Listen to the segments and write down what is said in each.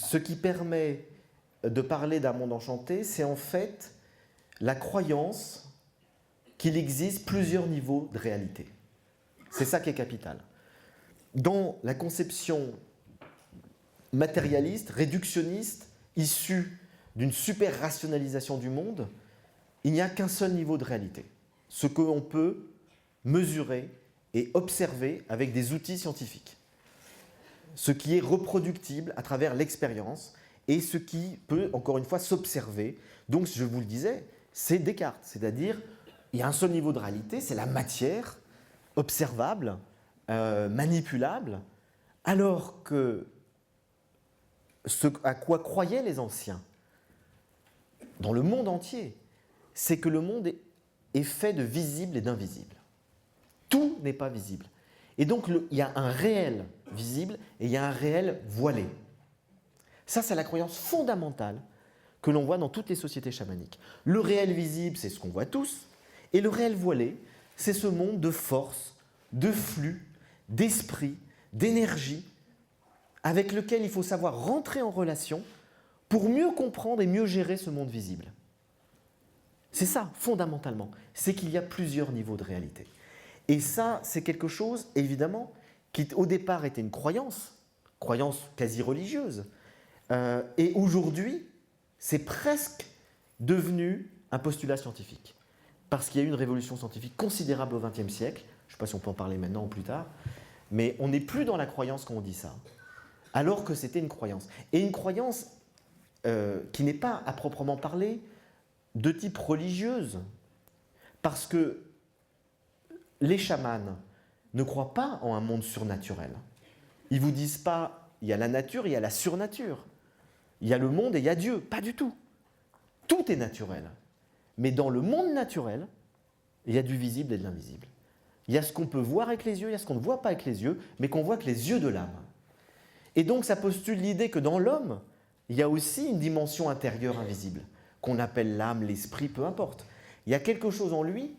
ce qui permet de parler d'un monde enchanté, c'est en fait la croyance qu'il existe plusieurs niveaux de réalité. C'est ça qui est capital. Dans la conception matérialiste, réductionniste, issue d'une super rationalisation du monde, il n'y a qu'un seul niveau de réalité. Ce que l'on peut mesurer et observer avec des outils scientifiques. Ce qui est reproductible à travers l'expérience et ce qui peut, encore une fois, s'observer. Donc, je vous le disais, c'est Descartes, c'est-à-dire il y a un seul niveau de réalité, c'est la matière observable, manipulable, alors que ce à quoi croyaient les anciens, dans le monde entier, c'est que le monde est fait de visible et d'invisible. Tout n'est pas visible. Et donc, il y a un réel visible et il y a un réel voilé. Ça, c'est la croyance fondamentale que l'on voit dans toutes les sociétés chamaniques. Le réel visible, c'est ce qu'on voit tous, et le réel voilé, c'est ce monde de force, de flux, d'esprit, d'énergie, avec lequel il faut savoir rentrer en relation pour mieux comprendre et mieux gérer ce monde visible. C'est ça, fondamentalement, c'est qu'il y a plusieurs niveaux de réalité. Et ça, c'est quelque chose, évidemment, qui au départ était une croyance quasi religieuse, et aujourd'hui, c'est presque devenu un postulat scientifique. Parce qu'il y a eu une révolution scientifique considérable au XXe siècle, je ne sais pas si on peut en parler maintenant ou plus tard, mais on n'est plus dans la croyance quand on dit ça, alors que c'était une croyance. Et une croyance qui n'est pas, à proprement parler, de type religieuse, parce que les chamans ne croient pas en un monde surnaturel. Ils ne vous disent pas, il y a la nature, il y a la surnature. Il y a le monde et il y a Dieu. Pas du tout. Tout est naturel. Mais dans le monde naturel, il y a du visible et de l'invisible. Il y a ce qu'on peut voir avec les yeux, il y a ce qu'on ne voit pas avec les yeux, mais qu'on voit avec les yeux de l'âme. Et donc ça postule l'idée que dans l'homme, il y a aussi une dimension intérieure invisible, qu'on appelle l'âme, l'esprit, peu importe. Il y a quelque chose en lui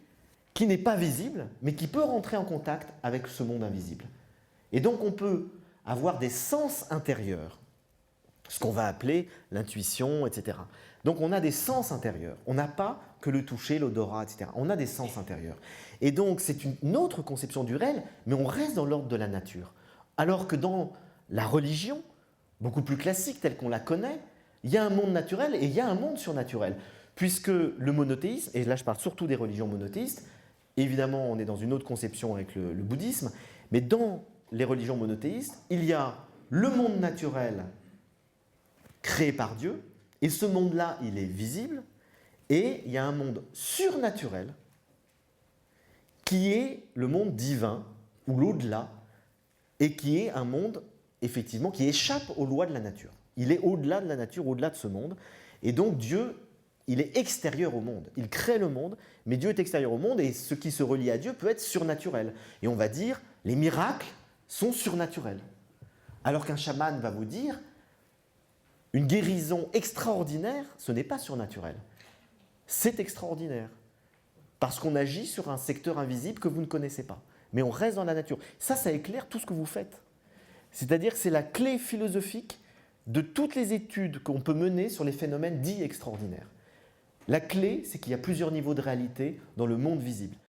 qui n'est pas visible, mais qui peut rentrer en contact avec ce monde invisible. Et donc on peut avoir des sens intérieurs, ce qu'on va appeler l'intuition, etc. Donc on a des sens intérieurs. On n'a pas que le toucher, l'odorat, etc. On a des sens intérieurs. Et donc c'est une autre conception du réel, mais on reste dans l'ordre de la nature. Alors que dans la religion, beaucoup plus classique telle qu'on la connaît, il y a un monde naturel et il y a un monde surnaturel. Puisque le monothéisme, et là je parle surtout des religions monothéistes, évidemment on est dans une autre conception avec le bouddhisme, mais dans les religions monothéistes, il y a le monde naturel créé par Dieu, et ce monde-là, il est visible, et il y a un monde surnaturel qui est le monde divin, ou l'au-delà, et qui est un monde, effectivement, qui échappe aux lois de la nature. Il est au-delà de la nature, au-delà de ce monde, et donc Dieu, il est extérieur au monde. Il crée le monde, mais Dieu est extérieur au monde, et ce qui se relie à Dieu peut être surnaturel. Et on va dire, les miracles sont surnaturels. Alors qu'un chaman va vous dire, une guérison extraordinaire, ce n'est pas surnaturel. C'est extraordinaire. Parce qu'on agit sur un secteur invisible que vous ne connaissez pas. Mais on reste dans la nature. Ça éclaire tout ce que vous faites. C'est-à-dire que c'est la clé philosophique de toutes les études qu'on peut mener sur les phénomènes dits extraordinaires. La clé, c'est qu'il y a plusieurs niveaux de réalité dans le monde visible.